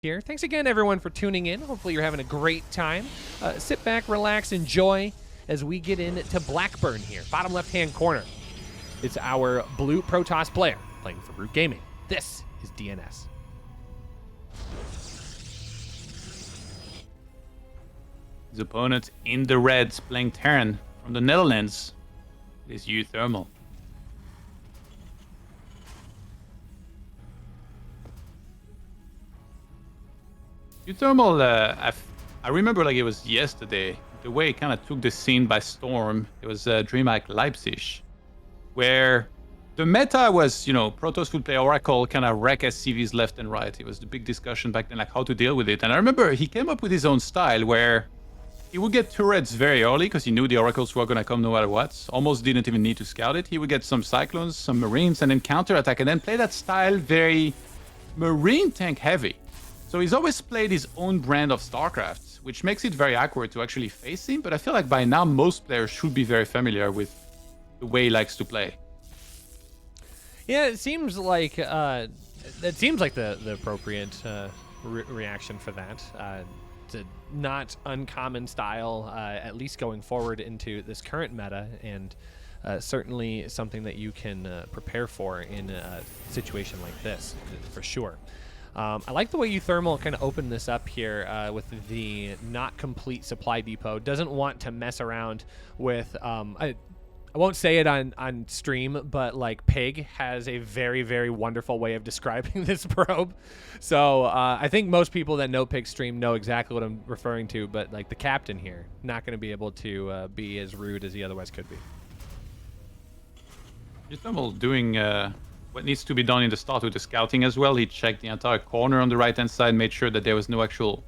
Here. Thanks again, everyone, for tuning in. Hopefully you're having a great time. Sit back, relax, enjoy as we get into Blackburn here. Bottom left-hand corner. It's our blue Protoss player playing for Brute Gaming. This is DnS. His opponent in the reds playing Terran from the Netherlands is uThermal. uThermal, I remember like it was yesterday, the way it kind of took the scene by storm. It was DreamHack Leipzig, where the meta was, you know, Protoss would play Oracle, kind of wreck SCVs left and right. It was the big discussion back then, like how to deal with it. And I remember he came up with his own style where he would get turrets very early because he knew the Oracles were going to come no matter what. Almost didn't even need to scout it. He would get some Cyclones, some Marines, and then counterattack, and then play that style very Marine tank heavy. So he's always played his own brand of StarCraft, which makes it very awkward to actually face him. But I feel like by now most players should be very familiar with the way he likes to play. Yeah, it seems like the appropriate reaction for that. It's a not uncommon style, at least going forward into this current meta, and certainly something that you can prepare for in a situation like this, for sure. I like the way uThermal kind of opened this up here with the not complete supply depot. Doesn't want to mess around with, I won't say it on stream, but like Pig has a very, very wonderful way of describing this probe. So I think most people that know Pig's stream know exactly what I'm referring to, but like the captain here, not going to be able to be as rude as he otherwise could be. uThermal doing what needs to be done in the start with the scouting as well. He checked the entire corner on the right-hand side, made sure that there was no actual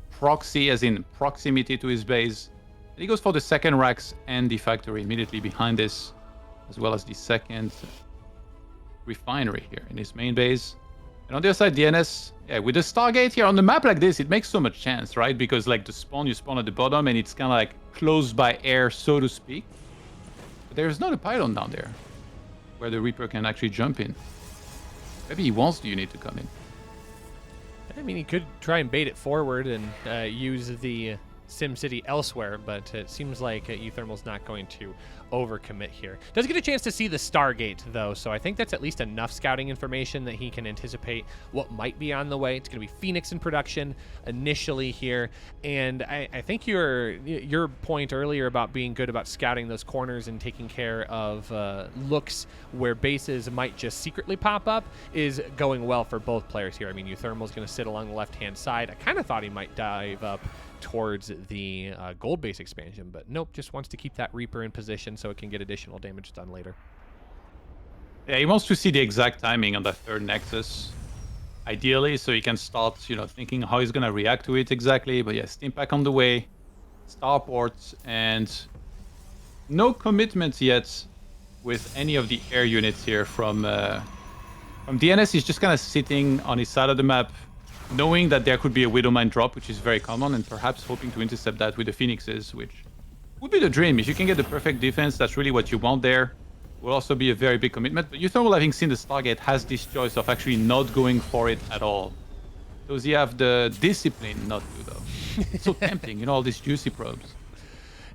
proxy, as in proximity to his base. And he goes for the second racks and the factory immediately behind this, as well as the second refinery here in his main base. And on the other side, DnS, yeah, with the Stargate here on the map like this, it makes so much sense, right? Because like the spawn, you spawn at the bottom and it's kind of like closed by air, so to speak. But there's not a pylon down there where the Reaper can actually jump in. Maybe he wants the unit to come in. I mean, he could try and bait it forward and use the SimCity elsewhere, but it seems like uThermal's not going to overcommit here. Does get a chance to see the Stargate, though, so I think that's at least enough scouting information that he can anticipate what might be on the way. It's going to be Phoenix in production initially here, and I think your point earlier about being good about scouting those corners and taking care of looks where bases might just secretly pop up is going well for both players here. I mean, uThermal's going to sit along the left-hand side. I kind of thought he might dive up towards the gold base expansion, but nope, just wants to keep that Reaper in position so it can get additional damage done later. Yeah, he wants to see the exact timing on that third Nexus, ideally, so he can start, you know, thinking how he's gonna react to it exactly. But yeah, Steam Pack on the way, starports, and no commitments yet with any of the air units here from DnS. He's just kind of sitting on his side of the map, knowing that there could be a Widowmine drop, which is very common, and perhaps hoping to intercept that with the Phoenixes, which would be the dream. If you can get the perfect defense, that's really what you want there. Will also be a very big commitment. But uThermal, having seen the Stargate, has this choice of actually not going for it at all. Does he have the discipline not to, though? It's so tempting, you know, all these juicy probes.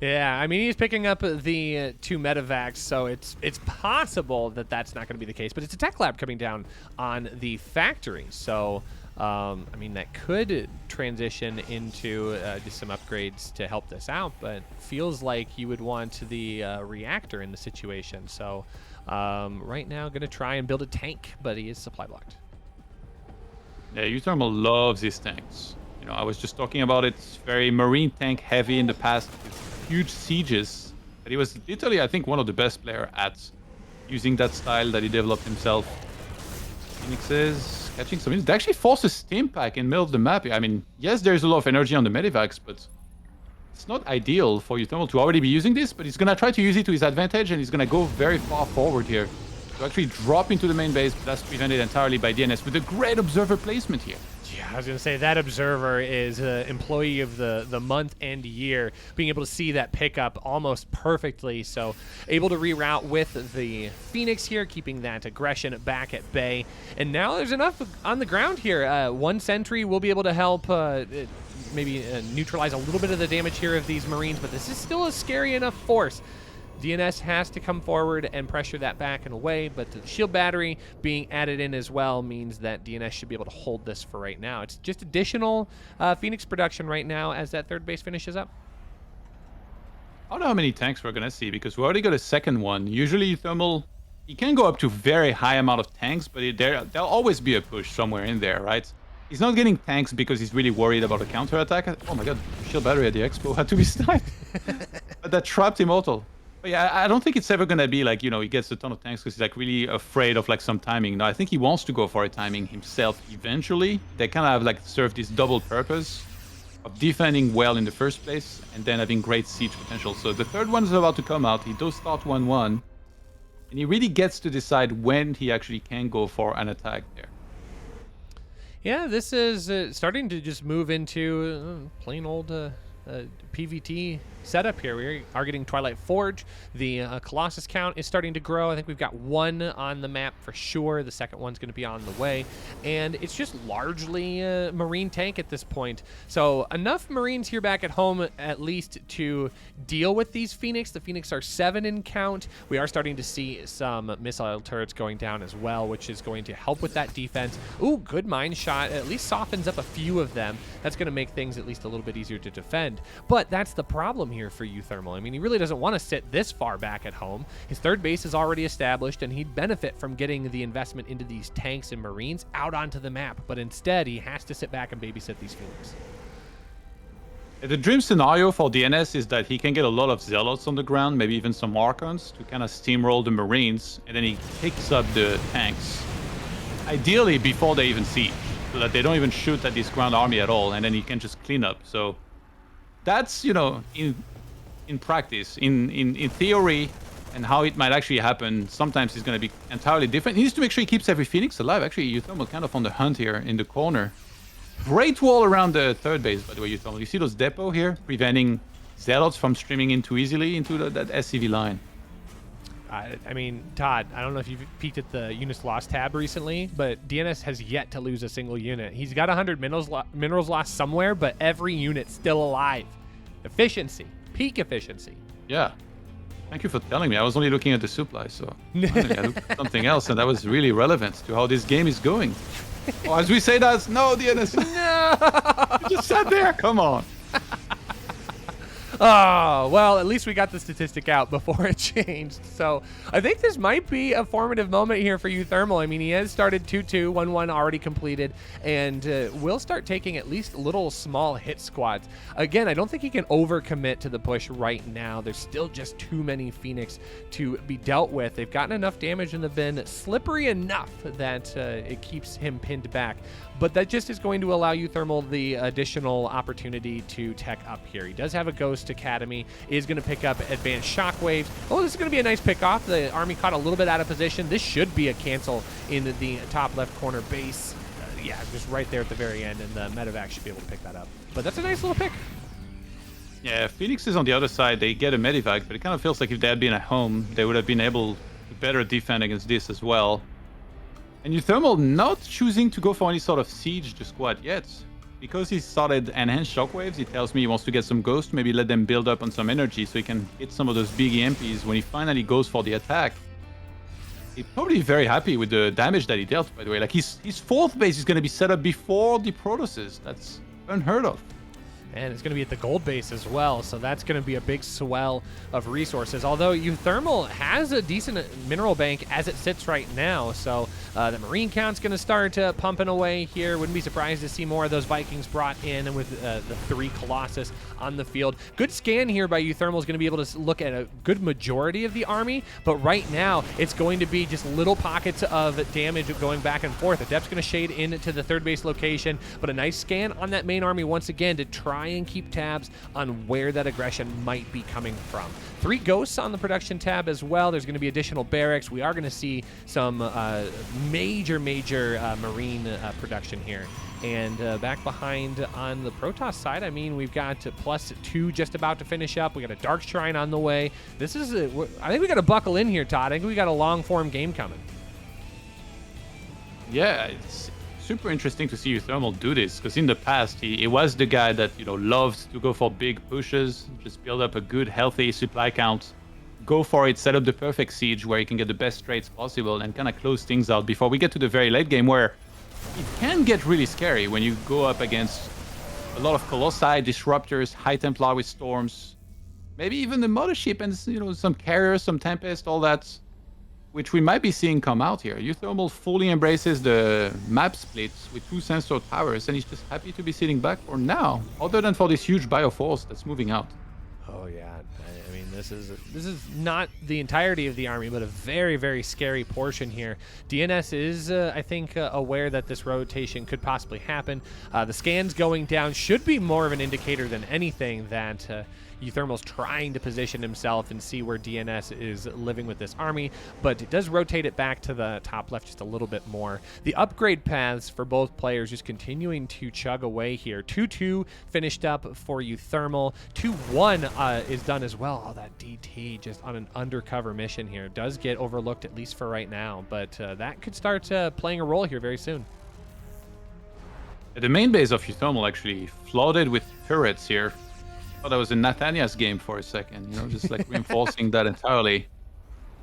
Yeah, I mean, he's picking up the 2 medevacs, so it's possible that that's not going to be the case. But it's a tech lab coming down on the factory, so I mean, that could transition into just some upgrades to help this out, but feels like you would want the reactor in the situation. So right now, going to try and build a tank, but he is supply blocked. Yeah, uThermal loves his tanks. You know, I was just talking about it. It's very Marine tank heavy in the past, with huge sieges. But he was literally, I think, one of the best players at using that style that he developed himself. Phoenixes catching some. It actually forces Steam Pack in the middle of the map. I mean, yes, there's a lot of energy on the Medivacs, but it's not ideal for uThermal to already be using this. But he's gonna try to use it to his advantage, and he's gonna go very far forward here to actually drop into the main base. But that's prevented entirely by DnS with a great observer placement here. Yeah, I was going to say that observer is employee of the month and year, being able to see that pickup almost perfectly. So able to reroute with the Phoenix here, keeping that aggression back at bay. And now there's enough on the ground here. One sentry will be able to help maybe neutralize a little bit of the damage here of these Marines, but this is still a scary enough force. DnS has to come forward and pressure that back and away, but the shield battery being added in as well means that DnS should be able to hold this for right now. It's just additional Phoenix production right now as that third base finishes up. I don't know how many tanks we're going to see, because we already got a second one. Usually uThermal, he can go up to very high amount of tanks, but there'll always be a push somewhere in there, right? He's not getting tanks because he's really worried about a counterattack. Oh my god, shield battery at the expo had to be sniped. But that trapped Immortal. But yeah, I don't think it's ever gonna be like, you know, he gets a ton of tanks because he's like really afraid of like some timing. No, I think he wants to go for a timing himself eventually. They kind of have like serve this double purpose of defending well in the first place and then having great siege potential. So the third one is about to come out. He does start 1-1, and he really gets to decide when he actually can go for an attack there. Yeah, this is starting to just move into plain old PvT setup here. We are getting Twilight Forge. The Colossus count is starting to grow. I think we've got one on the map for sure. The second one's going to be on the way. And it's just largely a Marine tank at this point. So enough Marines here back at home at least to deal with these Phoenix. The Phoenix are 7 in count. We are starting to see some missile turrets going down as well, which is going to help with that defense. Ooh, good mine shot. At least softens up a few of them. That's going to make things at least a little bit easier to defend. But that's the problem here for uThermal. I mean, he really doesn't want to sit this far back at home. His third base is already established, and he'd benefit from getting the investment into these tanks and Marines out onto the map. But instead, he has to sit back and babysit these Phoenix. The dream scenario for DnS is that he can get a lot of Zealots on the ground, maybe even some Archons, to kind of steamroll the Marines, and then he picks up the tanks, ideally before they even siege, so that they don't even shoot at this ground army at all, and then he can just clean up. So that's, you know, in practice, in theory, and how it might actually happen, sometimes it's going to be entirely different. He needs to make sure he keeps every Phoenix alive. Actually, uThermal kind of on the hunt here in the corner. Great wall around the third base, by the way, uThermal. You see those depot here, preventing Zealots from streaming in too easily into that SCV line. I mean, Todd, I don't know if you've peeked at the units lost tab recently, but DnS has yet to lose a single unit. He's got 100 minerals lost somewhere, but every unit's still alive. Efficiency. Peak efficiency. Yeah. Thank you for telling me. I was only looking at the supply, so finally I looked at something else, and that was really relevant to how this game is going. Oh, as we say that, no, DnS. No! You just sat there. Come on. Oh, well, at least we got the statistic out before it changed. So I think this might be a formative moment here for uThermal. I mean, he has started 2-2, 1-1 already completed, and will start taking at least little small hit squads. Again, I don't think he can overcommit to the push right now. There's still just too many Phoenix to be dealt with. They've gotten enough damage and have been slippery enough that it keeps him pinned back. But that just is going to allow uThermal the additional opportunity to tech up here. He does have a Ghost Academy, is going to pick up advanced shockwaves. Oh, this is going to be a nice pick off. The army caught a little bit out of position. This should be a cancel in the top left corner base. Yeah, just right there at the very end, and the medevac should be able to pick that up. But that's a nice little pick. Yeah, Phoenix is on the other side. They get a medevac, but it kind of feels like if they had been at home, they would have been able to better defend against this as well. And uThermal not choosing to go for any sort of siege just quite yet. Because he started enhanced shockwaves, he tells me he wants to get some ghosts, maybe let them build up on some energy so he can hit some of those big EMPs when he finally goes for the attack. He's probably very happy with the damage that he dealt, by the way. Like, his fourth base is going to be set up before the Protosses. That's unheard of. And it's going to be at the gold base as well, so that's going to be a big swell of resources. Although uThermal has a decent mineral bank as it sits right now, so the Marine count's going to start pumping away here. Wouldn't be surprised to see more of those Vikings brought in with the 3 Colossus on the field. Good scan here by uThermal is going to be able to look at a good majority of the army, but right now it's going to be just little pockets of damage going back and forth. Adept's going to shade into the third base location, but a nice scan on that main army once again to try and keep tabs on where that aggression might be coming from. 3 ghosts on the production tab as well. There's going to be additional barracks. We are going to see some major Marine production here And back behind on the Protoss side, I mean, we've got +2 just about to finish up. We got a Dark Shrine on the way. This is, I think we got to buckle in here, Todd. I think we got a long-form game coming. Yeah, it's super interesting to see uThermal do this, because in the past, he was the guy that, you know, loves to go for big pushes, just build up a good, healthy supply count, go for it, set up the perfect siege where you can get the best trades possible and kind of close things out before we get to the very late game where it can get really scary when you go up against a lot of Colossi, Disruptors, High Templar with Storms, maybe even the Mothership and, you know, some Carriers, some Tempest, all that, which we might be seeing come out here. uThermal fully embraces the map splits with 2 Sensor Towers, and he's just happy to be sitting back for now, other than for this huge Bioforce that's moving out. Oh yeah, I mean this is not the entirety of the army, but a very, very scary portion here. DnS is, I think, aware that this rotation could possibly happen. The scans going down should be more of an indicator than anything that uThermal's trying to position himself and see where DnS is living with this army, but it does rotate it back to the top left just a little bit more. The upgrade paths for both players just continuing to chug away here. 2-2 finished up for uThermal. 2-1 is done as well. Oh, that DT just on an undercover mission here does get overlooked, at least for right now, but that could start playing a role here very soon. The main base of uThermal actually flooded with turrets here. I thought that was in Nathania's game for a second, you know, just like reinforcing that entirely.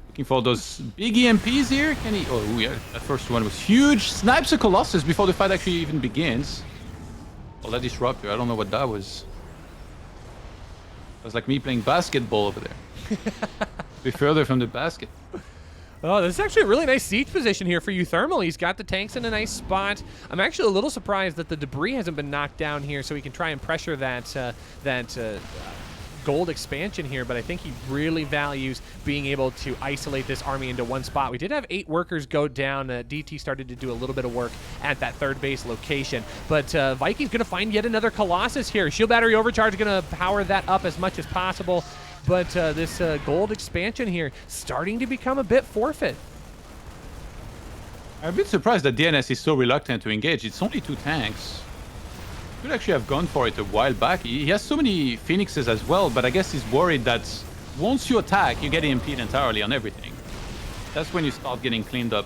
Looking for those big EMPs here. Can he? Oh, yeah, that first one was huge. Snipes a Colossus before the fight actually even begins. Well, that Disruptor, I don't know what that was. It was like me playing basketball over there. Be further from the basket. Oh, this is actually a really nice siege position here for uThermal. He's got the tanks in a nice spot. I'm actually a little surprised that the debris hasn't been knocked down here, so he can try and pressure that gold expansion here, but I think he really values being able to isolate this army into one spot. We did have 8 workers go down. DT started to do a little bit of work at that third base location, but Viking's going to find yet another Colossus here. Shield Battery Overcharge is going to power that up as much as possible. But this gold expansion here starting to become a bit forfeit. I'm a bit surprised that DnS is so reluctant to engage. It's only 2 tanks. Could actually have gone for it a while back. He has so many Phoenixes as well, but I guess he's worried that once you attack, you get EMP'd entirely on everything. That's when you start getting cleaned up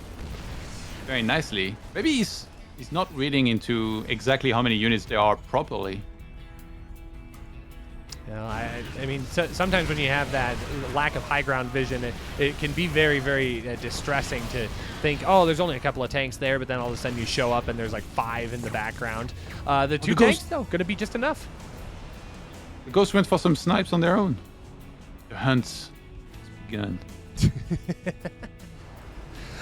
very nicely. Maybe he's not reading into exactly how many units there are properly. You know, I mean, sometimes when you have that lack of high ground vision, it can be very, very distressing to think, oh, there's only a couple of tanks there, but then all of a sudden you show up and there's like 5 in the background. The 2 tanks, though, going to be just enough. The Ghosts went for some snipes on their own. The hunt's begun.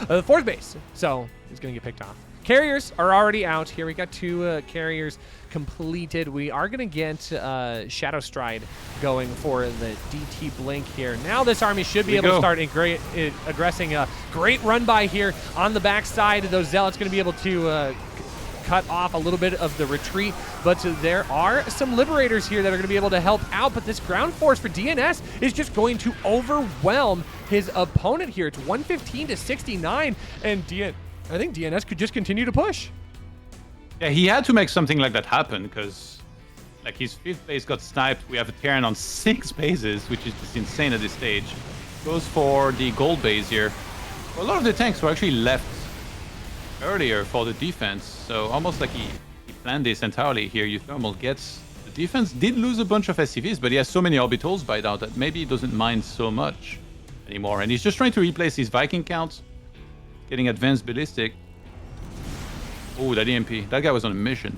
The 4th base, so he's going to get picked off. Carriers are already out here. We got 2 carriers completed. We are going to get Shadow Stride going for the DT Blink here. Now this army should be able to start aggressing a great run by here on the backside. Those Zealots going to be able to cut off a little bit of the retreat, but there are some Liberators here that are going to be able to help out, but this ground force for DnS is just going to overwhelm his opponent here. It's 115 to 69, and I think DnS could just continue to push. Yeah, he had to make something like that happen, because like his 5th base got sniped. We have a Terran on 6 bases, which is just insane at this stage. Goes for the gold base here. Well, a lot of the tanks were actually left earlier for the defense, so almost like he planned this entirely here. uThermal gets the defense. Did lose a bunch of SCVs, but he has so many orbitals by now that maybe he doesn't mind so much anymore. And he's just trying to replace his Viking counts, getting advanced ballistic. Oh, that EMP. That guy was on a mission.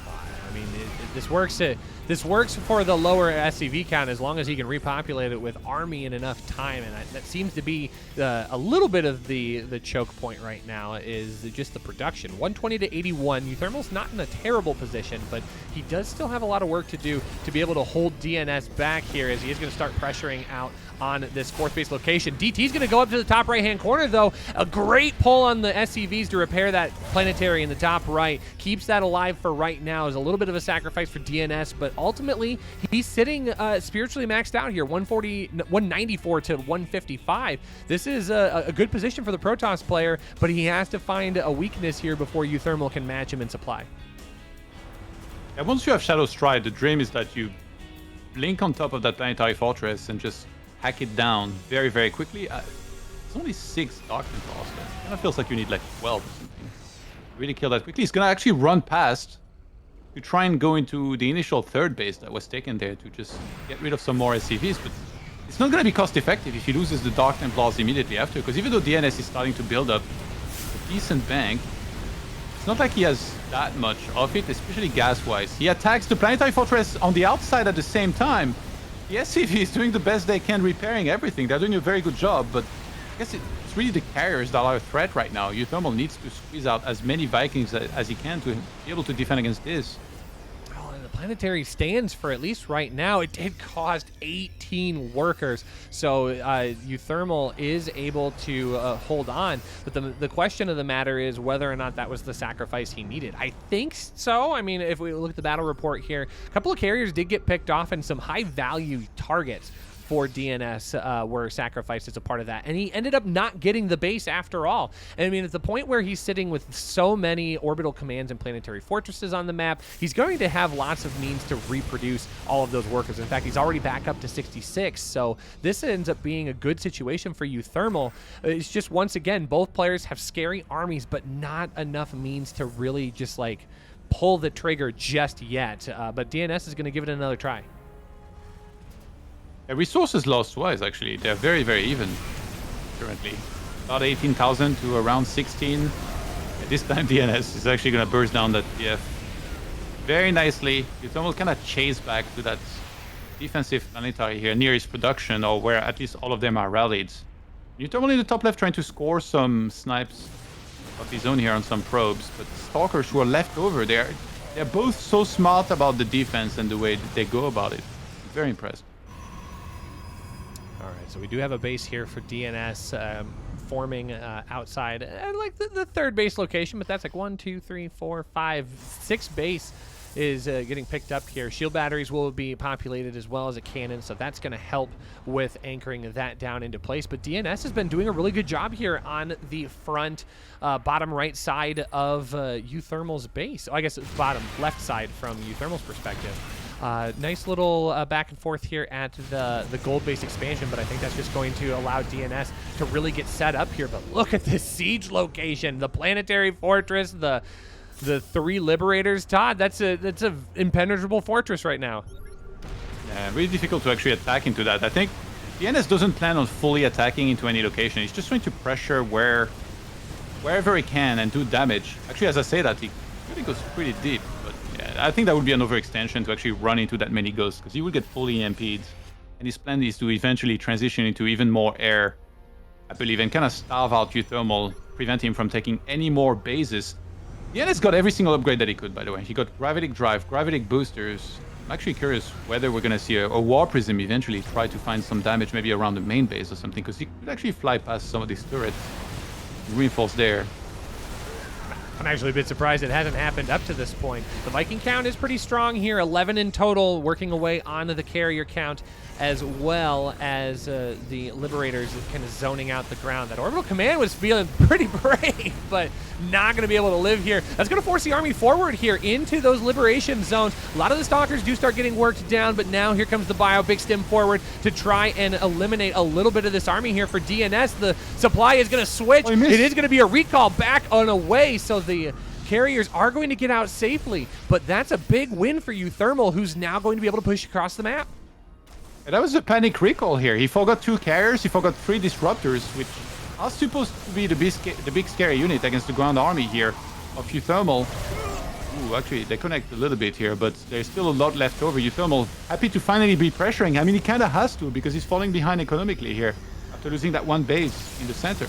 I mean, this works. This works for the lower SCV count as long as he can repopulate it with army in enough time, and that seems to be a little bit of the choke point right now is just the production. 120 to 81. uThermal's not in a terrible position, but he does still have a lot of work to do to be able to hold DnS back here as he is going to start pressuring out on this 4th base location. DT's going to go up to the top right-hand corner, though. A great pull on the SCVs to repair that planetary in the top right. Keeps that alive for right now. Is a little bit of a sacrifice sacrifice for DnS, but ultimately he's sitting spiritually maxed out here, 194 to 155. This is a good position for the Protoss player, but he has to find a weakness here before uThermal can match him in supply. Yeah, once you have Shadow Stride, the dream is that you blink on top of that planetary fortress and just hack it down very, very quickly. It's only 6 Dark Templars. It kind of feels like you need like 12 or something. Really kill that quickly. He's gonna actually run past to try and go into the initial third base that was taken there to just get rid of some more SCVs, but it's not gonna be cost effective if he loses the Dark Templars immediately after, because even though DnS is starting to build up a decent bank, it's not like he has that much of it, especially gas-wise. He attacks the planetary fortress on the outside at the same time. The SCV is doing the best they can repairing everything. They're doing a very good job, but I guess it's really the carriers that are a threat right now. uThermal needs to squeeze out as many Vikings as he can to be able to defend against this. Planetary stands for, at least right now, it did cost 18 workers, so uThermal is able to hold on, but the question of the matter is whether or not that was the sacrifice he needed. I think so. I mean, if we look at the battle report here, a couple of carriers did get picked off, and some high value targets for DnS were sacrificed as a part of that, and he ended up not getting the base after all. And I mean, at the point where he's sitting with so many orbital commands and planetary fortresses on the map, he's going to have lots of means to reproduce all of those workers. In fact, he's already back up to 66, so this ends up being a good situation for uThermal. It's just, once again, both players have scary armies, but not enough means to really just like pull the trigger just yet. But DnS is going to give it another try. Resources loss-wise, actually, they're very, very even currently. About 18,000 to around 16. At this time, DnS is actually going to burst down that PF very nicely. uThermal kind of chase back to that defensive planetary here near his production, or where at least all of them are rallied. uThermal in the top left trying to score some snipes of his own here on some probes, but Stalkers who are left over, they're both so smart about the defense and the way that they go about it. Very impressed. All right, so we do have a base here for DnS forming outside, like the third base location, but that's like 1, 2, 3, 4, 5, 6 base is getting picked up here. Shield batteries will be populated as well as a cannon, so that's going to help with anchoring that down into place. But DnS has been doing a really good job here on the front bottom right side of uThermal's base. Oh, I guess it's bottom left side from uThermal's perspective. Nice little back and forth here at the gold base expansion, but I think that's just going to allow DnS to really get set up here. But look at this siege location, the planetary fortress, the 3 liberators. Todd, that's a impenetrable fortress right now. Yeah, really difficult to actually attack into that. I think DnS doesn't plan on fully attacking into any location. He's just trying to pressure wherever he can and do damage. Actually, as I say that, he really goes pretty deep. But yeah, I think that would be an overextension to actually run into that many ghosts, because he would get fully EMP'd. And his plan is to eventually transition into even more air, I believe, and kind of starve out uThermal, prevent him from taking any more bases. DnS got every single upgrade that he could, by the way. He got gravitic drive, gravitic boosters. I'm actually curious whether we're going to see a War Prism eventually try to find some damage maybe around the main base or something, because he could actually fly past some of these turrets. Reinforce there. I'm actually a bit surprised it hasn't happened up to this point. The Viking count is pretty strong here, 11 in total, working away onto the carrier count, as well as the Liberators kind of zoning out the ground. That Orbital Command was feeling pretty brave, but not going to be able to live here. That's going to force the army forward here into those liberation zones. A lot of the Stalkers do start getting worked down, but now here comes the Bio, big stem forward to try and eliminate a little bit of this army here for DnS. The supply is going to switch. Oh, it is going to be a recall back on away, so the carriers are going to get out safely, but that's a big win for uThermal, who's now going to be able to push across the map. And that was a panic recall here. He forgot 2 carriers, he forgot 3 disruptors, which are supposed to be the big scary unit against the ground army here of uThermal. Ooh, actually, they connect a little bit here, but there's still a lot left over. uThermal happy to finally be pressuring. I mean, he kind of has to, because he's falling behind economically here after losing that 1 base in the center.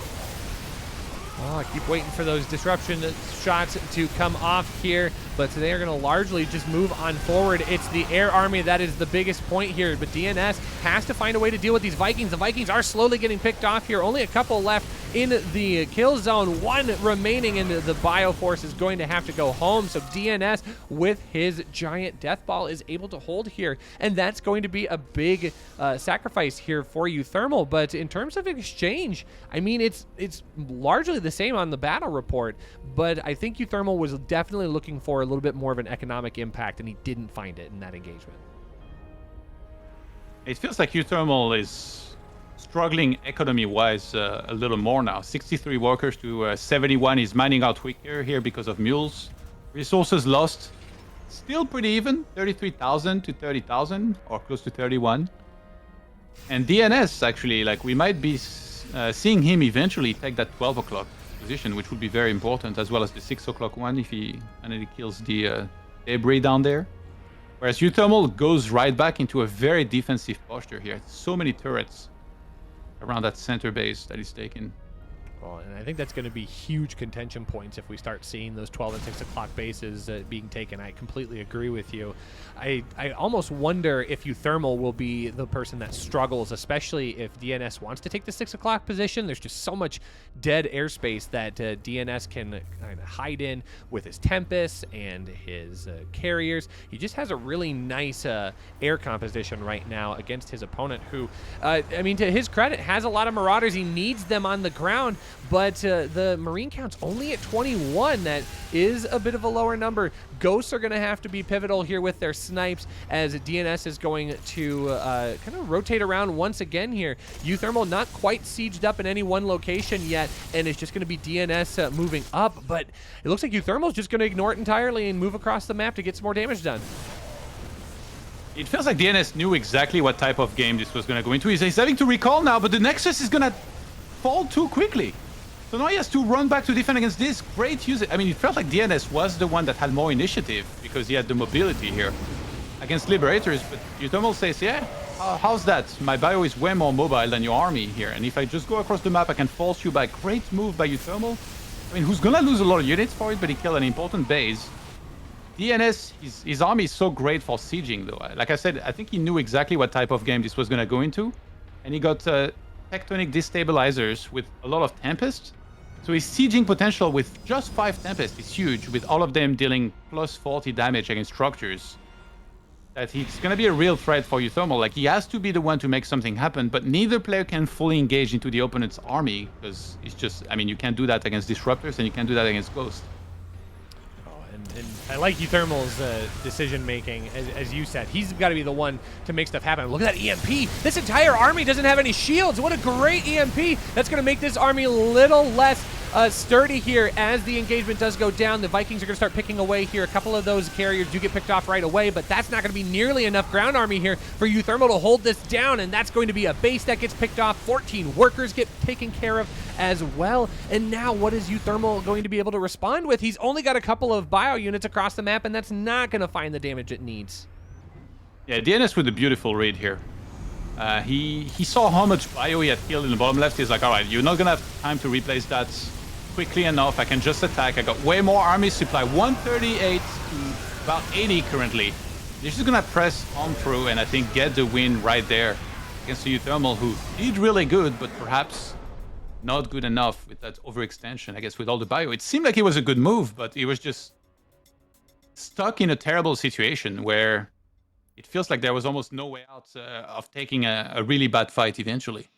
Oh, I keep waiting for those disruption shots to come off here, but they are going to largely just move on forward. It's the air army that is the biggest point here, but DnS has to find a way to deal with these Vikings. The Vikings are slowly getting picked off here. Only a couple left in the kill zone. One remaining, and the Bioforce is going to have to go home. So DnS with his giant death ball is able to hold here, and that's going to be a big sacrifice here for uThermal. But in terms of exchange, I mean, it's largely the same on the battle report, but I think uThermal was definitely looking for a little bit more of an economic impact, and he didn't find it in that engagement. It feels like uThermal is struggling economy-wise a little more now. 63 workers to 71. He's mining out quicker here because of mules. Resources lost. Still pretty even. 33,000 to 30,000, or close to 31. And DnS, actually, like, we might be seeing him eventually take that 12 o'clock position, which would be very important, as well as the 6 o'clock one if he finally kills the debris down there. Whereas uThermal goes right back into a very defensive posture here. So many turrets around that center base that he's taken. Well, and I think that's going to be huge contention points if we start seeing those 12 and 6 o'clock bases being taken. I completely agree with you. I almost wonder if uThermal will be the person that struggles, especially if DnS wants to take the 6 o'clock position. There's just so much dead airspace that DnS can kind of hide in with his Tempest and his carriers. He just has a really nice air composition right now against his opponent, who, I mean, to his credit, has a lot of Marauders. He needs them on the ground, but the Marine count's only at 21. That is a bit of a lower number. Ghosts are going to have to be pivotal here with their snipes, as DnS is going to kind of rotate around once again here. uThermal not quite sieged up in any one location yet, and it's just going to be DnS moving up, but it looks like uThermal's just going to ignore it entirely and move across the map to get some more damage done. It feels like DnS knew exactly what type of game this was going to go into. He's having to recall now, but the Nexus is going to fall too quickly. So now he has to run back to defend against this great user. I mean, it felt like DnS was the one that had more initiative because he had the mobility here against Liberators. But uThermal says, yeah, how's that? My bio is way more mobile than your army here. And if I just go across the map, I can force you back. Great move by uThermal. I mean, who's going to lose a lot of units for it, but he killed an important base. DnS, his army is so great for sieging, though. Like I said, I think he knew exactly what type of game this was going to go into. And he got tectonic destabilizers with a lot of Tempest. So his sieging potential with just 5 Tempest is huge, with all of them dealing plus 40 damage against structures. That he's going to be a real threat for uThermal. Like, he has to be the one to make something happen, but neither player can fully engage into the opponent's army, because it's just, I mean, you can't do that against Disruptors, and you can't do that against Ghosts. And I like uThermal's decision-making. As you said, he's got to be the one to make stuff happen. Look at that EMP. This entire army doesn't have any shields. What a great EMP. That's going to make this army a little less sturdy here as the engagement does go down. The Vikings are going to start picking away here. A couple of those carriers do get picked off right away, but that's not going to be nearly enough ground army here for uThermal to hold this down, and that's going to be a base that gets picked off. 14 workers get taken care of as well. And now what is uThermal going to be able to respond with? He's only got a couple of bio units across the map, and that's not going to find the damage it needs. Yeah, DnS with a beautiful read here. He saw how much bio he had killed in the bottom left. He's like, all right, you're not going to have time to replace that quickly enough. I can just attack. I got way more army supply. 138 to about 80 currently. They're just going to press on through and I think get the win right there against the uThermal, who did really good, but perhaps not good enough with that overextension, I guess, with all the bio. It seemed like it was a good move, but he was just stuck in a terrible situation where it feels like there was almost no way out of taking a really bad fight eventually.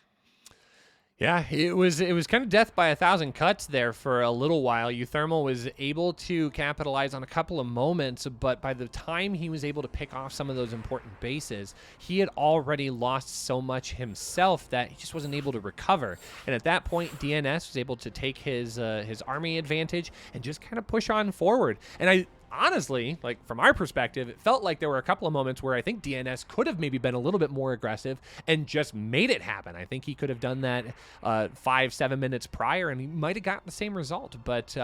Yeah, it was kind of death by 1,000 cuts there for a little while. uThermal was able to capitalize on a couple of moments, but by the time he was able to pick off some of those important bases, he had already lost so much himself that he just wasn't able to recover. And at that point, DnS was able to take his army advantage and just kind of push on forward. And honestly, like, from our perspective, it felt like there were a couple of moments where I think DnS could have maybe been a little bit more aggressive and just made it happen. I think he could have done that 5-7 minutes prior, and he might have gotten the same result. But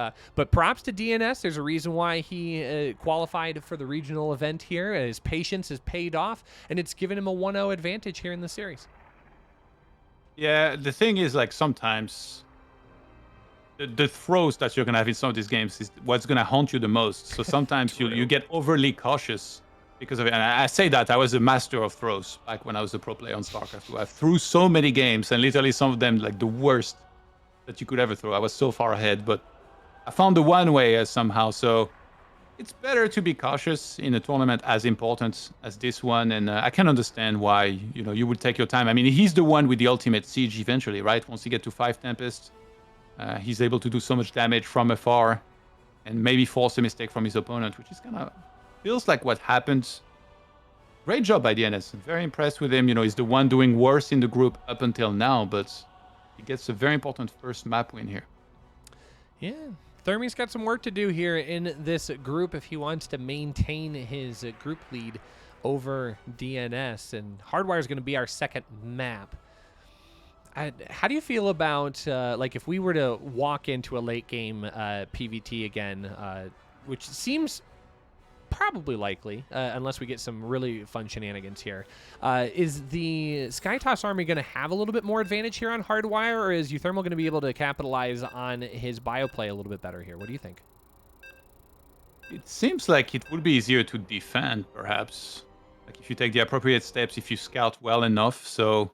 props to DnS. There's a reason why he qualified for the regional event here. His patience has paid off, and it's given him a 1-0 advantage here in the series. Yeah, the thing is, like, sometimes the throws that you're going to have in some of these games is what's going to haunt you the most. So sometimes you get overly cautious because of it. And I say that I was a master of throws back when I was a pro player on StarCraft 2. I threw so many games, and literally some of them, like, the worst that you could ever throw. I was so far ahead, but I found the one way somehow. So it's better to be cautious in a tournament as important as this one. And I can understand why, you would take your time. I mean, he's the one with the ultimate siege eventually, right? Once you get to 5 Tempests, he's able to do so much damage from afar and maybe force a mistake from his opponent, which is kind of feels like what happened. Great job by DnS. Very impressed with him. He's the one doing worse in the group up until now, but he gets a very important first map win here. Yeah. Thermie's got some work to do here in this group if he wants to maintain his group lead over DnS. And Hardwire is going to be our second map. How do you feel about, like, if we were to walk into a late game PVT again, which seems probably likely, unless we get some really fun shenanigans here. Is the Skytoss army going to have a little bit more advantage here on Hardwire, or is uThermal going to be able to capitalize on his bioplay a little bit better here? What do you think? It seems like it would be easier to defend, perhaps. Like if you take the appropriate steps, if you scout well enough. So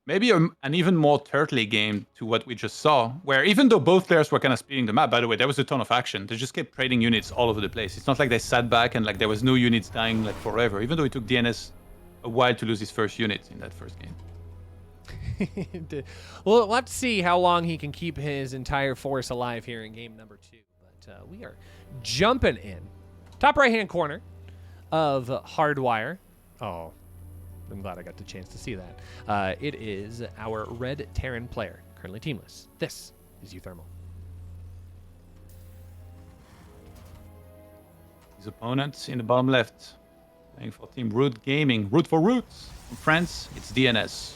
maybe an even more turtly game to what we just saw, where even though both players were kind of speeding the map, by the way, there was a ton of action. They just kept trading units all over the place. It's not like they sat back and like there was no units dying like forever, even though it took DnS a while to lose his first unit in that first game. Well, let's see how long he can keep his entire force alive here in game number 2. But we are jumping in. Top right-hand corner of Hardwire. Oh, I'm glad I got the chance to see that. It is our red Terran player, currently teamless. This is uThermal. His opponent in the bottom left, playing for Team Root Gaming. Root for Roots. In France, it's DnS.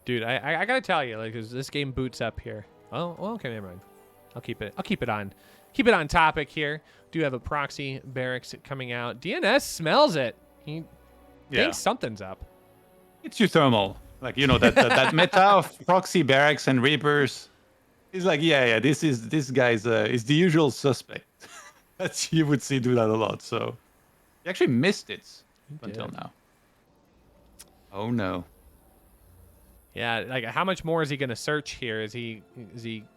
Dude, I gotta tell you, like, 'cause this game boots up here. Oh, well, okay, never mind. I'll keep it on topic here. Do have a proxy barracks coming out. DnS smells it. He thinks something's up. It's uThermal. Like, that meta of proxy barracks and reapers. He's like, yeah, this guy's is the usual suspect. That you would see do that a lot. So he actually missed it until now. Oh no. Yeah, like, how much more is he going to search here? Is he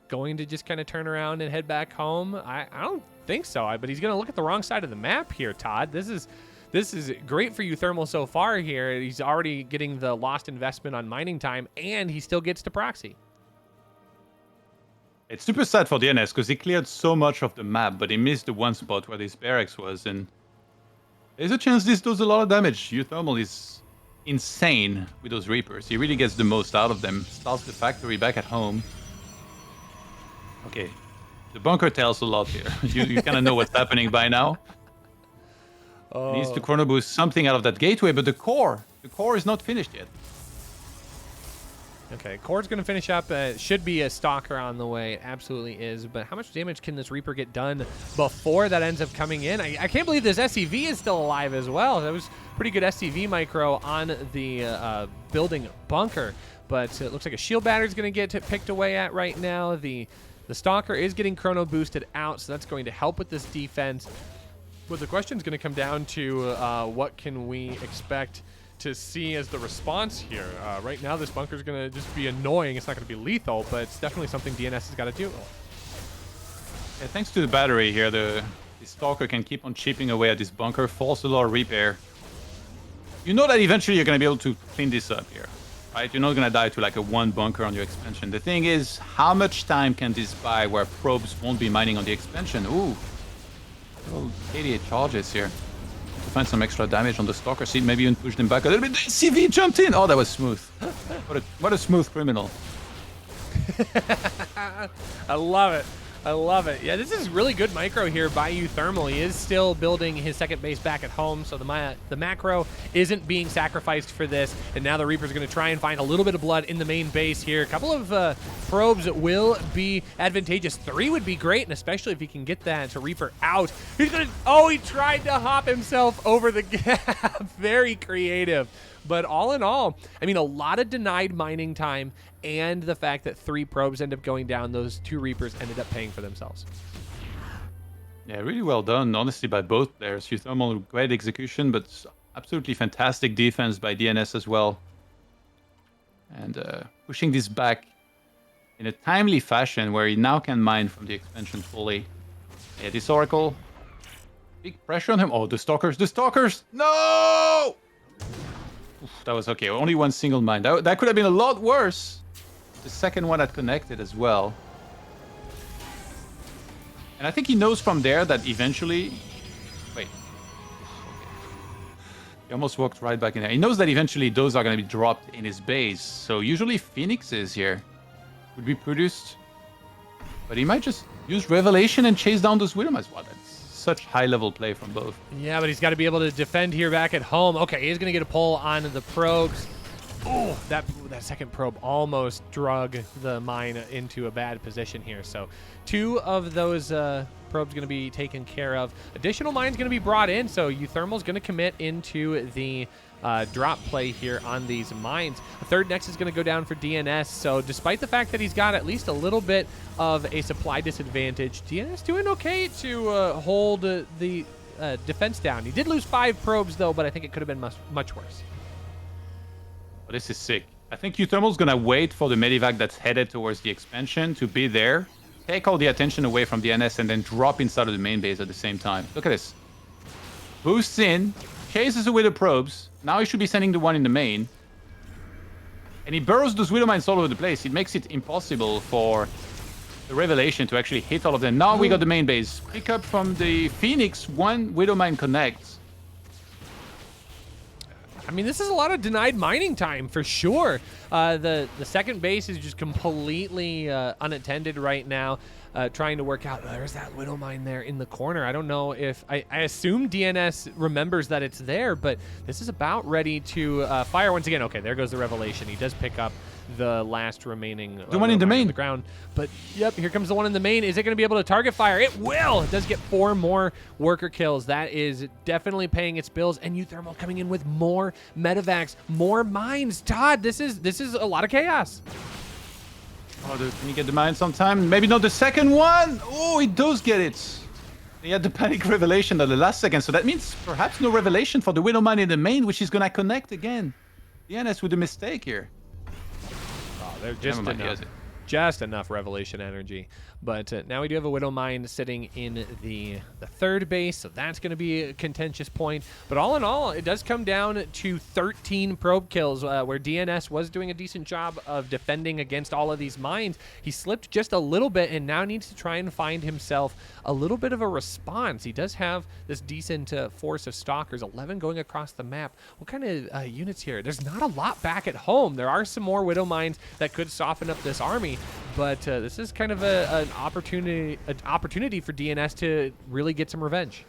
going to just kind of turn around and head back home? I don't think so. But he's going to look at the wrong side of the map here, Todd. This is great for uThermal so far here. He's already getting the lost investment on mining time, and he still gets to proxy. It's super sad for DnS because he cleared so much of the map, but he missed the one spot where this barracks was, and there's a chance this does a lot of damage. uThermal is insane with those Reapers. He really gets the most out of them. Starts the factory back at home. Okay, the bunker tells a lot here. You kind of know what's happening by now. Oh. He needs to chrono boost something out of that gateway, but the core is not finished yet. Okay, core's going to finish up. Should be a stalker on the way. It absolutely is. But how much damage can this Reaper get done before that ends up coming in? I can't believe this SCV is still alive as well. That was pretty good SCV micro on the building bunker. But it looks like a shield battery is going to get picked away at right now. The stalker is getting chrono boosted out, so that's going to help with this defense. But the question is going to come down to what can we expect to see as the response here. Right now, this bunker is going to just be annoying. It's not going to be lethal, but it's definitely something DnS has got to do. Yeah, thanks to the battery here, the Stalker can keep on chipping away at this bunker, force a lot of repair. You know that eventually you're going to be able to clean this up here, right? You're not going to die to like a one bunker on your expansion. The thing is, how much time can this buy where probes won't be mining on the expansion? Ooh, little 88 charges here. To find some extra damage on the Stalker seat, maybe even push them back a little bit. CV jumped in. Oh, that was smooth. What a smooth criminal. I love it. I love it. Yeah, this is really good micro here by uThermal. He is still building his second base back at home, so the macro isn't being sacrificed for this. And now the Reaper's going to try and find a little bit of blood in the main base here. A couple of probes will be advantageous. 3 would be great, and especially if he can get that Reaper out. He's going to... Oh, he tried to hop himself over the gap. Very creative. But all in all, I mean, a lot of denied mining time, and the fact that 3 probes end up going down, those 2 Reapers ended up paying for themselves. Yeah, really well done, honestly, by both players. uThermal, great execution, but absolutely fantastic defense by DnS as well. And pushing this back in a timely fashion where he now can mine from the expansion fully. Yeah, this Oracle, big pressure on him. Oh, the Stalkers, the Stalkers! No! Oof, that was okay. Only one single mine. That could have been a lot worse. The second one had connected as well. And I think he knows from there that eventually... Wait. He almost walked right back in there. He knows that eventually those are going to be dropped in his base. So usually Phoenixes here would be produced. But he might just use Revelation and chase down those Widowmines. Wow, that's such high-level play from both. Yeah, but he's got to be able to defend here back at home. Okay, he's going to get a pull on the probes. Oh, that second probe almost drug the mine into a bad position here. So 2 of those probes going to be taken care of. Additional mines going to be brought in, so uThermal's going to commit into the drop play here on these mines. A third next is going to go down for DnS, so despite the fact that he's got at least a little bit of a supply disadvantage, DnS doing okay to hold the defense down. He did lose 5 probes, though, but I think it could have been much worse. Oh, this is sick. I think uThermal's going to wait for the Medivac that's headed towards the expansion to be there, take all the attention away from DnS, and then drop inside of the main base at the same time. Look at this. Boosts in, chases away the probes. Now he should be sending the one in the main. And he burrows those Widow Mines all over the place. It makes it impossible for the Revelation to actually hit all of them. Now we got the main base. Pick up from the Phoenix, 1 Widow Mine connects. I mean, this is a lot of denied mining time for sure. The second base is just completely unattended right now, trying to work out. There's that Widow Mine there in the corner. I don't know if I assume DnS remembers that it's there, but this is about ready to fire once again. Okay, there goes the Revelation. He does pick up the last remaining the one in the main on the ground, but yep, here comes the one in the main. Is it going to be able to target fire? It will. It does get 4 more worker kills. That is definitely paying its bills, and uThermal coming in with more medevacs, more mines. Todd, this is a lot of chaos. Oh, can you get the mine sometime? Maybe not the second one. Oh, he does get it. He had the panic revelation at the last second, so that means perhaps no revelation for the Widow Mine in the main, which is going to connect again. DnS with a mistake here. They're just enough Revelation energy. But now we do have a Widow Mine sitting in the third base, so that's going to be a contentious point. But all in all, it does come down to 13 probe kills, where DnS was doing a decent job of defending against all of these mines. He slipped just a little bit and now needs to try and find himself a little bit of a response. He does have this decent force of Stalkers, 11 going across the map. What kind of units here? There's not a lot back at home. There are some more Widow Mines that could soften up this army, but this is kind of an opportunity for DnS to really get some revenge.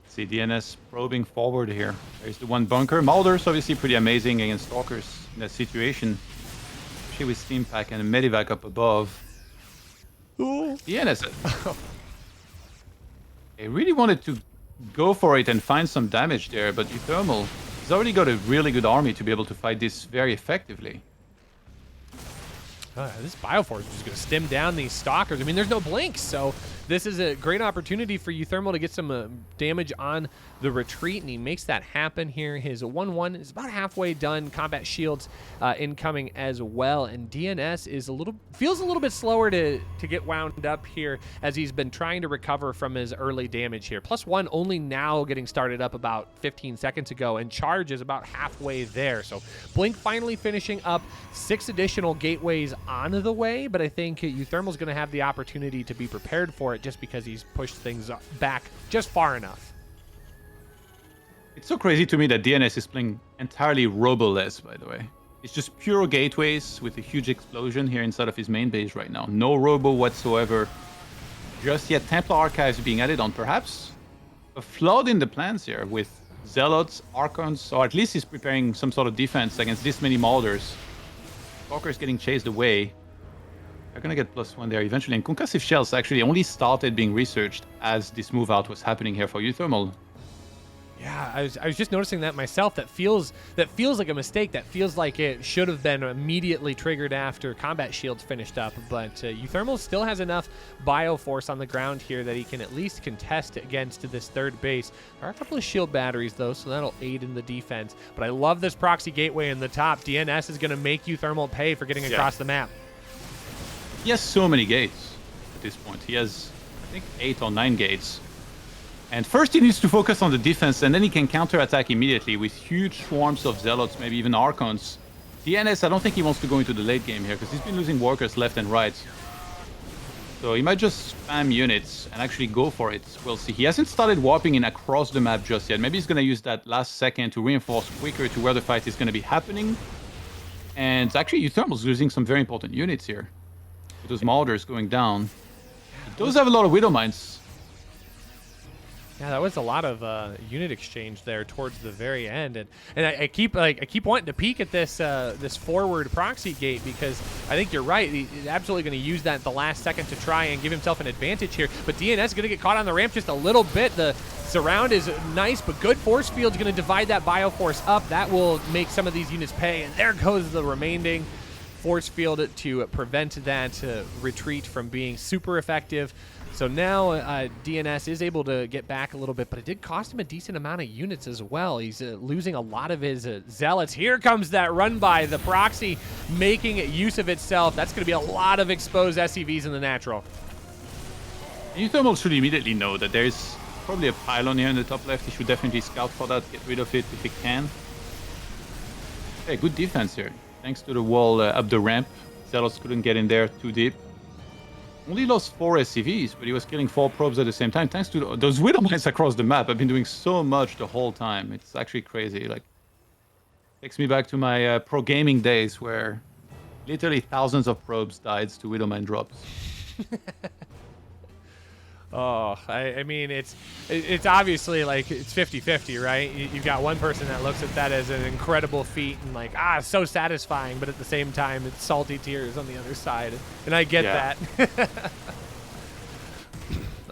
See DnS probing forward here. There's the one bunker. Mulder's obviously pretty amazing against Stalkers in that situation, especially with Steam Pack and a Medivac up above. Ooh. DnS. They really wanted to go for it and find some damage there, but uThermal has already got a really good army to be able to fight this very effectively. This Bioforce is just going to stem down these Stalkers. I mean, there's no blinks, so this is a great opportunity for uThermal to get some damage on the retreat, and he makes that happen here. His 1-1 is about halfway done. Combat shields incoming as well, and DnS is feels a little bit slower to get wound up here as he's been trying to recover from his early damage here. +1 only now getting started up about 15 seconds ago, and charge is about halfway there. So blink finally finishing up, 6 additional gateways on the way, but I think uThermal's going to have the opportunity to be prepared for it just because he's pushed things back just far enough. It's so crazy to me that DnS is playing entirely robo-less, by the way. It's just pure gateways with a huge explosion here inside of his main base right now. No robo whatsoever. Just yet Templar Archives being added on. Perhaps a flaw in the plans here with Zealots, Archons, or at least he's preparing some sort of defense against this many Maulders. Stalker's getting chased away. They're going to get +1 there eventually. And Concussive Shells actually only started being researched as this move out was happening here for uThermal. Yeah, I was just noticing that myself. That feels like a mistake. That feels like it should have been immediately triggered after combat shields finished up. But uThermal still has enough bioforce on the ground here that he can at least contest against this third base. There are a couple of shield batteries though, so that'll aid in the defense. But I love this proxy gateway in the top. DnS is going to make uThermal pay for getting across the map. He has so many gates at this point. He has, I think, 8 or 9 gates. And first he needs to focus on the defense, and then he can counterattack immediately with huge swarms of Zealots, maybe even Archons. DnS, I don't think he wants to go into the late game here, because he's been losing workers left and right. So he might just spam units and actually go for it. We'll see. He hasn't started warping in across the map just yet. Maybe he's going to use that last second to reinforce quicker to where the fight is going to be happening. And actually, uThermal's losing some very important units here. With those Marauders going down. He does have a lot of Widow Mines. Yeah, that was a lot of unit exchange there towards the very end, and I keep wanting to peek at this this forward proxy gate, because I think you're right. He's absolutely going to use that at the last second to try and give himself an advantage here. But DnS is going to get caught on the ramp just a little bit. The surround is nice, but good force field's going to divide that bioforce up. That will make some of these units pay, and there goes the remaining force field to prevent that retreat from being super effective. So now DnS is able to get back a little bit, but it did cost him a decent amount of units as well. He's losing a lot of his Zealots. Here comes that run by the proxy, making use of itself. That's going to be a lot of exposed SCVs in the natural. uThermal should immediately know that there's probably a pylon here in the top left. He should definitely scout for that, get rid of it if he can. Okay, good defense here. Thanks to the wall up the ramp. Zealots couldn't get in there too deep. Only lost 4 SCVs, but he was killing 4 probes at the same time. Thanks to those Widow Mines across the map. I've been doing so much the whole time. It's actually crazy. Like, takes me back to my pro gaming days where literally thousands of probes died to Widow Mine drops. Oh, I mean, it's obviously like it's 50-50, right? You've got one person that looks at that as an incredible feat and like, so satisfying, but at the same time, it's salty tears on the other side, and I get that.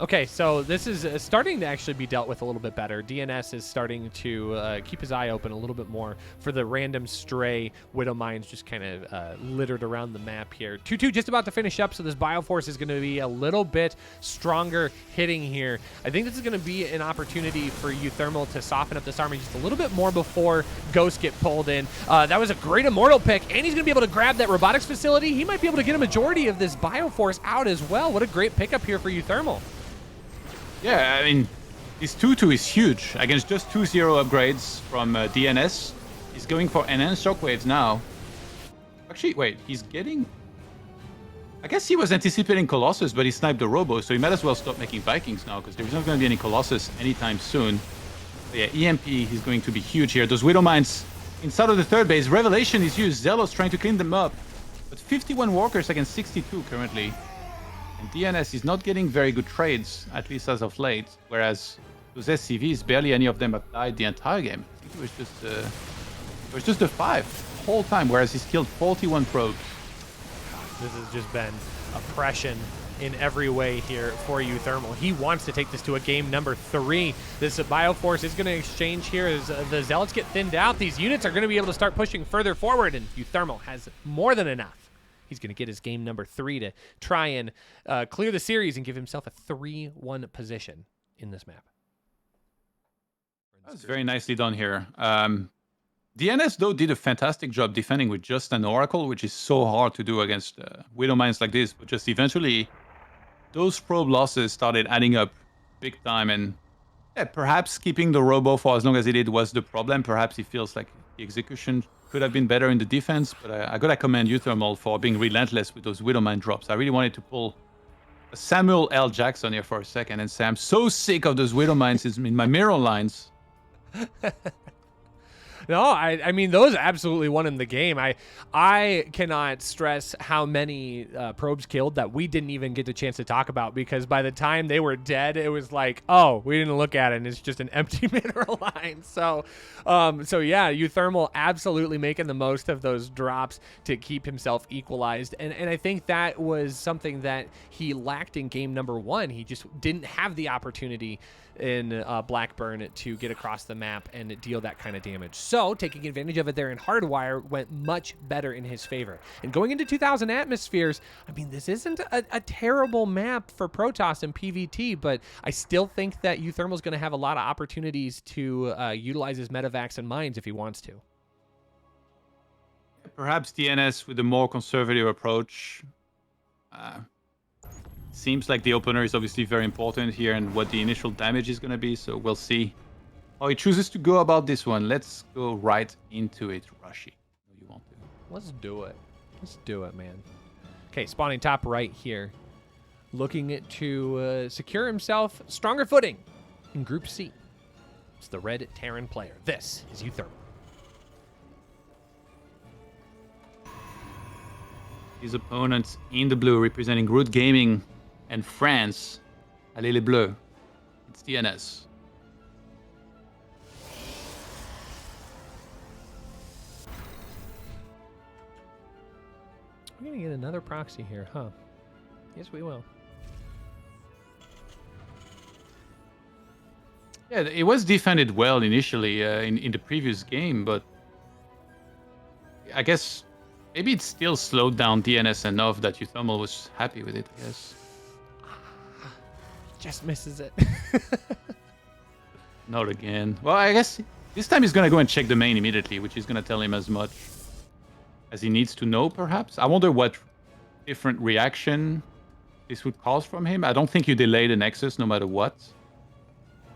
Okay, so this is starting to actually be dealt with a little bit better. DnS is starting to keep his eye open a little bit more for the random stray Widow Mines just kind of littered around the map here. 2-2 just about to finish up, so this Bioforce is going to be a little bit stronger hitting here. I think this is going to be an opportunity for uThermal to soften up this army just a little bit more before Ghosts get pulled in. That was a great Immortal pick, and he's going to be able to grab that Robotics Facility. He might be able to get a majority of this Bioforce out as well. What a great pickup here for uThermal. Yeah, I mean, this 2-2 is huge. Against just 2-0 upgrades from DnS. He's going for enhanced shockwaves now. Actually, wait, he's getting... I guess he was anticipating Colossus, but he sniped the Robo, so he might as well stop making Vikings now, because there's not going to be any Colossus anytime soon. But yeah, EMP is going to be huge here. Those Widow Mines inside of the third base. Revelation is used. Zealous trying to clean them up. But 51 walkers against 62 currently. And DnS is not getting very good trades, at least as of late. Whereas those SCVs, barely any of them have died the entire game. I think it was just a 5 the whole time, whereas he's killed 41 probes. This has just been oppression in every way here for uThermal. He wants to take this to a game number 3. This Bioforce is going to exchange here as the Zealots get thinned out. These units are going to be able to start pushing further forward, and uThermal has more than enough. He's going to get his game number 3 to try and clear the series and give himself a 3-1 position in this map. That's very nicely done here. DnS, though, did a fantastic job defending with just an Oracle, which is so hard to do against Widow Mines like this. But just eventually, those probe losses started adding up big time. And yeah, perhaps keeping the Robo for as long as he did was the problem. Perhaps he feels like the execution could have been better in the defense, but I gotta commend uThermal for being relentless with those Widow Mine drops. I really wanted to pull a Samuel L. Jackson here for a second and say I'm so sick of those Widow Mines in my mirror lines. No, I mean, those absolutely won him the game. I cannot stress how many probes killed that we didn't even get the chance to talk about, because by the time they were dead, it was like, oh, we didn't look at it, and it's just an empty mineral line. So yeah, uThermal absolutely making the most of those drops to keep himself equalized. And I think that was something that he lacked in game number 1. He just didn't have the opportunity in Blackburn to get across the map and deal that kind of damage. So taking advantage of it there in Hardwire went much better in his favor. And going into 2,000 atmospheres, I mean, this isn't a terrible map for Protoss and PvT, but I still think that uThermal is going to have a lot of opportunities to utilize his medevacs and mines if he wants to. Perhaps DnS with a more conservative approach. Seems like the opener is obviously very important here and what the initial damage is going to be, so we'll see how he chooses to go about this one. Let's go right into it, Rashi. You want to? Let's do it. Let's do it, man. Okay, spawning top right here. Looking to secure himself stronger footing in Group C. It's the red Terran player. This is uThermal. His opponents in the blue representing Root Gaming and France. Allez les bleus. It's DnS. We're going to get another proxy here, huh? Yes, we will. Yeah, it was defended well initially in the previous game, but I guess maybe it still slowed down DnS enough that uThermal was happy with it, I guess. Just misses it. Not again. Well, I guess this time he's going to go and check the main immediately, which is going to tell him as much as he needs to know, perhaps. I wonder what different reaction this would cause from him. I don't think you delay the Nexus no matter what.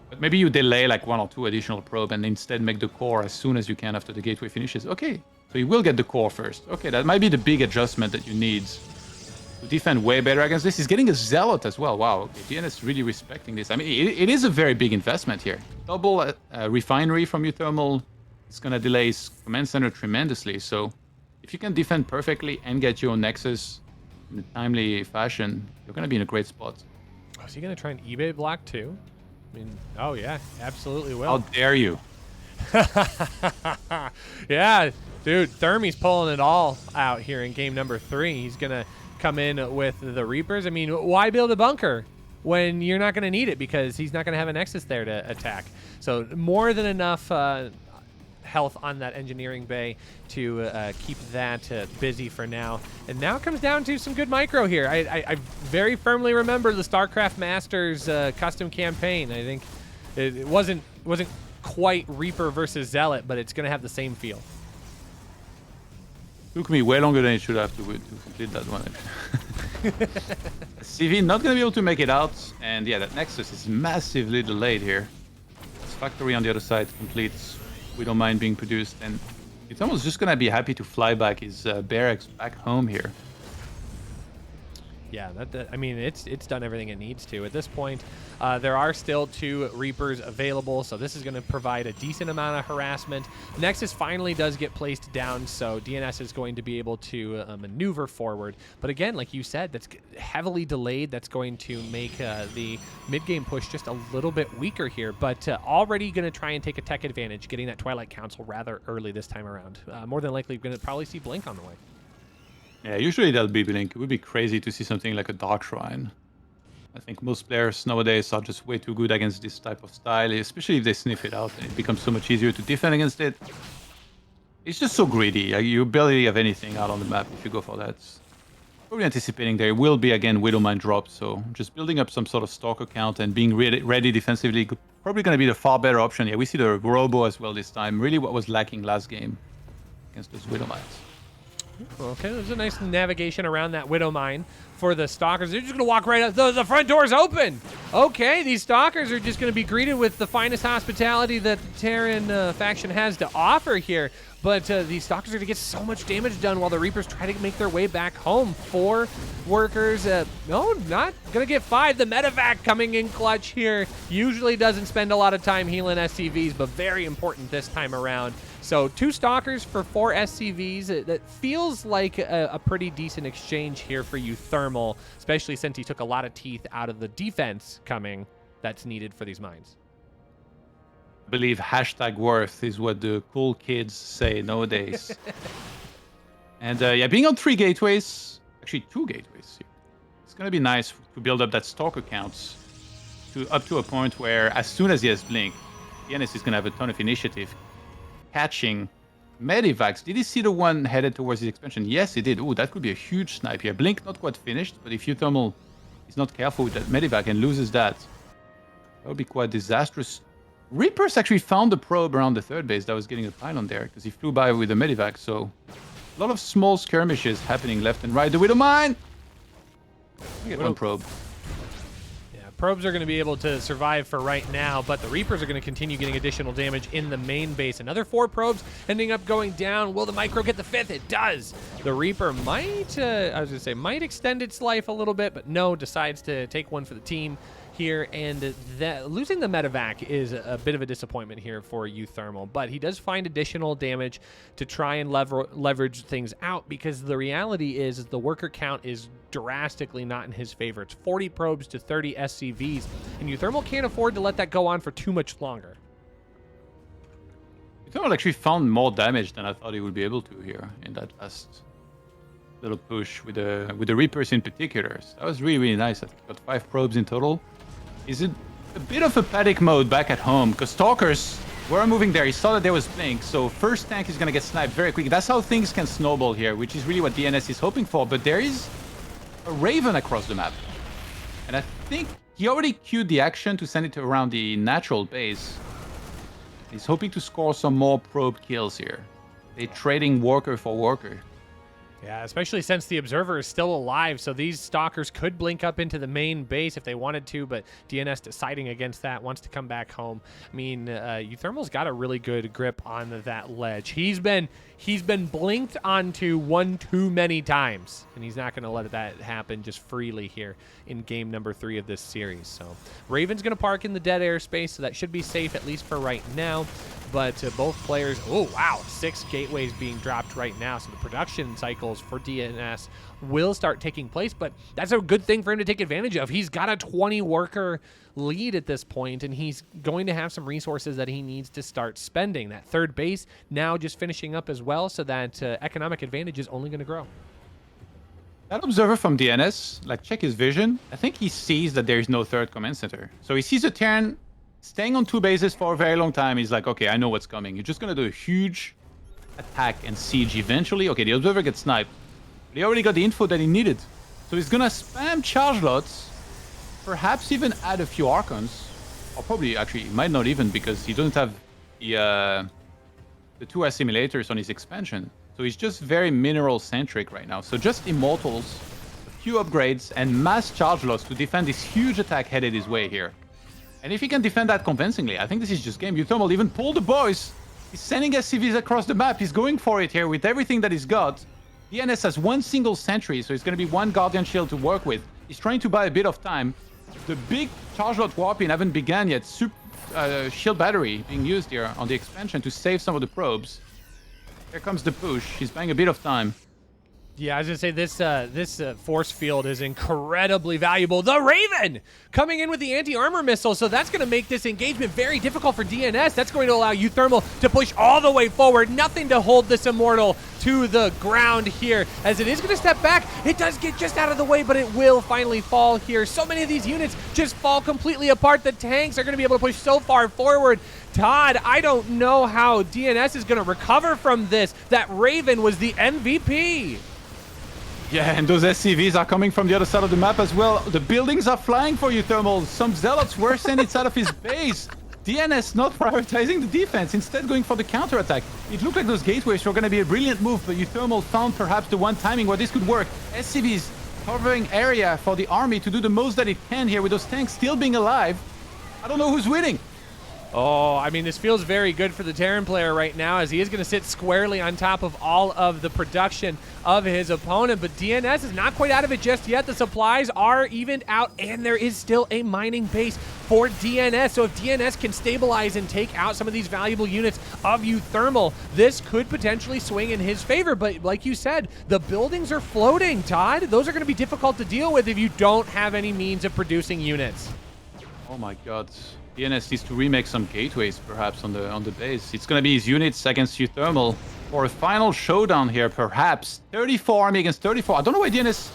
But maybe you delay like 1 or 2 additional probe and instead make the core as soon as you can after the gateway finishes. Okay, so you will get the core first. Okay, that might be the big adjustment that you need to defend way better against this. He's getting a Zealot as well. Wow, okay, DnS really respecting this. I mean, it is a very big investment here. Double refinery from uThermal. It's going to delay his command center tremendously. So if you can defend perfectly and get your own Nexus in a timely fashion, you're going to be in a great spot. Oh, is he going to try an eBay block too? I mean, oh yeah, absolutely will. How dare you? Yeah, dude, Thermie's pulling it all out here in game number 3. He's going to come in with the Reapers. I mean, why build a bunker when you're not going to need it because he's not going to have a Nexus there to attack? So more than enough health on that engineering bay to keep that busy for now. And now it comes down to some good micro here. I very firmly remember the StarCraft Masters custom campaign. I think it wasn't quite Reaper versus Zealot, but it's going to have the same feel. Took me way longer than it should have to complete that one. CV not going to be able to make it out, and yeah, that Nexus is massively delayed here. This factory on the other side completes. We don't mind being produced, and it's almost just going to be happy to fly back his barracks back home here. Yeah, I mean, it's done everything it needs to. At this point, there are still 2 Reapers available, so this is going to provide a decent amount of harassment. Nexus finally does get placed down, so DnS is going to be able to maneuver forward. But again, like you said, that's heavily delayed. That's going to make the mid-game push just a little bit weaker here, but already going to try and take a tech advantage, getting that Twilight Council rather early this time around. More than likely going to probably see Blink on the way. Yeah, usually that'll be Blink. It would be crazy to see something like a Dark Shrine. I think most players nowadays are just way too good against this type of style, especially if they sniff it out and it becomes so much easier to defend against it. It's just so greedy. You barely have anything out on the map if you go for that. Probably anticipating there will be, again, Widowmine drop, so just building up some sort of Stalker count and being ready defensively, probably going to be the far better option. Yeah, we see the Robo as well this time. Really what was lacking last game against those Widowmines. Okay, there's a nice navigation around that Widow Mine for the Stalkers. They're just going to walk right up. The front door's open. Okay, these Stalkers are just going to be greeted with the finest hospitality that the Terran faction has to offer here. But these Stalkers are going to get so much damage done while the Reapers try to make their way back home. 4 workers. No, not going to get 5. The medevac coming in clutch here. Usually doesn't spend a lot of time healing SCVs, but very important this time around. So 2 Stalkers for 4 SCVs. That feels like a pretty decent exchange here for uThermal, especially since he took a lot of teeth out of the defense coming that's needed for these mines. I believe #worth is what the cool kids say nowadays. And yeah, being on 3 gateways, actually 2 gateways here, it's going to be nice to build up that Stalker counts. up to a point where as soon as he has Blink, DnS is going to have a ton of initiative. Catching Medivacs. Did he see the one headed towards his expansion? Yes, he did. Ooh, that could be a huge snipe here. Blink not quite finished, but if uThermal is not careful with that Medivac and loses that would be quite disastrous. Reapers actually found the probe around the third base that was getting a pylon there because he flew by with the Medivac, so a lot of small skirmishes happening left and right. The Widow Mine! I get one probe. Probes are going to be able to survive for right now, but the Reapers are going to continue getting additional damage in the main base. Another 4 probes ending up going down. Will the Micro get the 5th? It does. The Reaper might, might extend its life a little bit, but no, decides to take one for the team here, and losing the Medivac is a bit of a disappointment here for uThermal, but he does find additional damage to try and leverage things out, because the reality is the worker count is drastically not in his favor. It's 40 probes to 30 SCVs, and uThermal can't afford to let that go on for too much longer. uThermal actually found more damage than I thought he would be able to here in that last little push with the Reapers in particular. So that was really, really nice. I think got 5 probes in total. Is it a bit of a panic mode back at home? Because Stalkers were moving there. He saw that there was Blink, so first tank is going to get sniped very quickly. That's how things can snowball here, which is really what DnS is hoping for. But there is a Raven across the map. And I think he already queued the action to send it around the natural base. He's hoping to score some more probe kills here. They're trading worker for worker. Yeah, especially since the Observer is still alive, so these Stalkers could blink up into the main base if they wanted to, but DnS deciding against that, wants to come back home. I mean, uThermal's got a really good grip on that ledge. He's been blinked onto one too many times, and he's not going to let that happen just freely here in game number 3 of this series. So Raven's going to park in the dead airspace, so that should be safe at least for right now. But both players, oh wow, 6 gateways being dropped right now, so the production cycles for DnS will start taking place, but that's a good thing for him to take advantage of. He's got a 20 worker lead at this point, and he's going to have some resources that he needs to start spending. That third base now just finishing up as well, so that economic advantage is only going to grow. That Observer from DnS, like, check his vision. I think he sees that there is no third command center. So he sees a Terran staying on 2 bases for a very long time. He's like, okay, I know what's coming. You're just going to do a huge attack and siege eventually. Okay, the Observer gets sniped. But he already got the info that he needed. So he's going to spam charge lots, perhaps even add a few Archons. Or probably, actually, he might not even, because he doesn't have the 2 assimilators on his expansion. So he's just very mineral-centric right now. So just Immortals, a few upgrades, and mass charge lots to defend this huge attack headed his way here. And if he can defend that convincingly, I think this is just game. uThermal even pulled the boys. He's sending SCVs across the map. He's going for it here with everything that he's got. DnS has 1 single sentry, so it's going to be 1 Guardian Shield to work with. He's trying to buy a bit of time. The big charge lot warping haven't begun yet. Shield battery being used here on the expansion to save some of the probes. Here comes the push. He's buying a bit of time. Yeah, I was going to say this force field is incredibly valuable. The Raven coming in with the anti-armor missile, so that's going to make this engagement very difficult for DnS. That's going to allow uThermal to push all the way forward. Nothing to hold this Immortal to the ground here, as it is going to step back. It does get just out of the way, but it will finally fall here. So many of these units just fall completely apart. The tanks are going to be able to push so far forward. Todd, I don't know how DnS is going to recover from this. That Raven was the MVP. Yeah, and those SCVs are coming from the other side of the map as well. The buildings are flying for uThermal. Some Zealots were sent inside of his base. DnS not prioritizing the defense, instead going for the counterattack. It looked like those gateways were going to be a brilliant move, but uThermal found perhaps the one timing where this could work. SCVs covering area for the army to do the most that it can here with those tanks still being alive. I don't know who's winning. Oh, I mean, this feels very good for the Terran player right now, as he is going to sit squarely on top of all of the production of his opponent. But DnS is not quite out of it just yet. The supplies are evened out, and there is still a mining base for DnS. So if DnS can stabilize and take out some of these valuable units of uThermal, this could potentially swing in his favor. But like you said, the buildings are floating, Todd. Those are going to be difficult to deal with if you don't have any means of producing units. Oh my god. DnS needs to remake some gateways, perhaps, on the base. It's going to be his units against uThermal for a final showdown here, perhaps. 34 army against 34. I don't know why DnS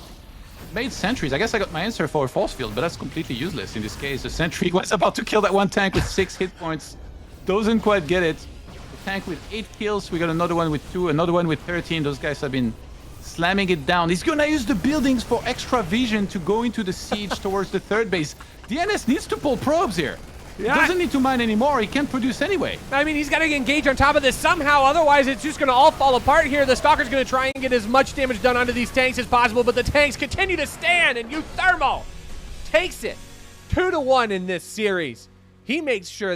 made sentries. I guess I got my answer for a force field, but that's completely useless in this case. The sentry was about to kill that one tank with 6 hit points. Doesn't quite get it. The tank with 8 kills. We got another one with 2, another one with 13. Those guys have been slamming it down. He's gonna use the buildings for extra vision to go into the siege towards the third base. DnS needs to pull probes here. Yeah. He doesn't need to mine anymore. He can't produce anyway. I mean, he's got to engage on top of this somehow. Otherwise, it's just going to all fall apart here. The Stalker's going to try and get as much damage done onto these tanks as possible, but the tanks continue to stand, and uThermal takes it 2-1 in this series. He makes sure that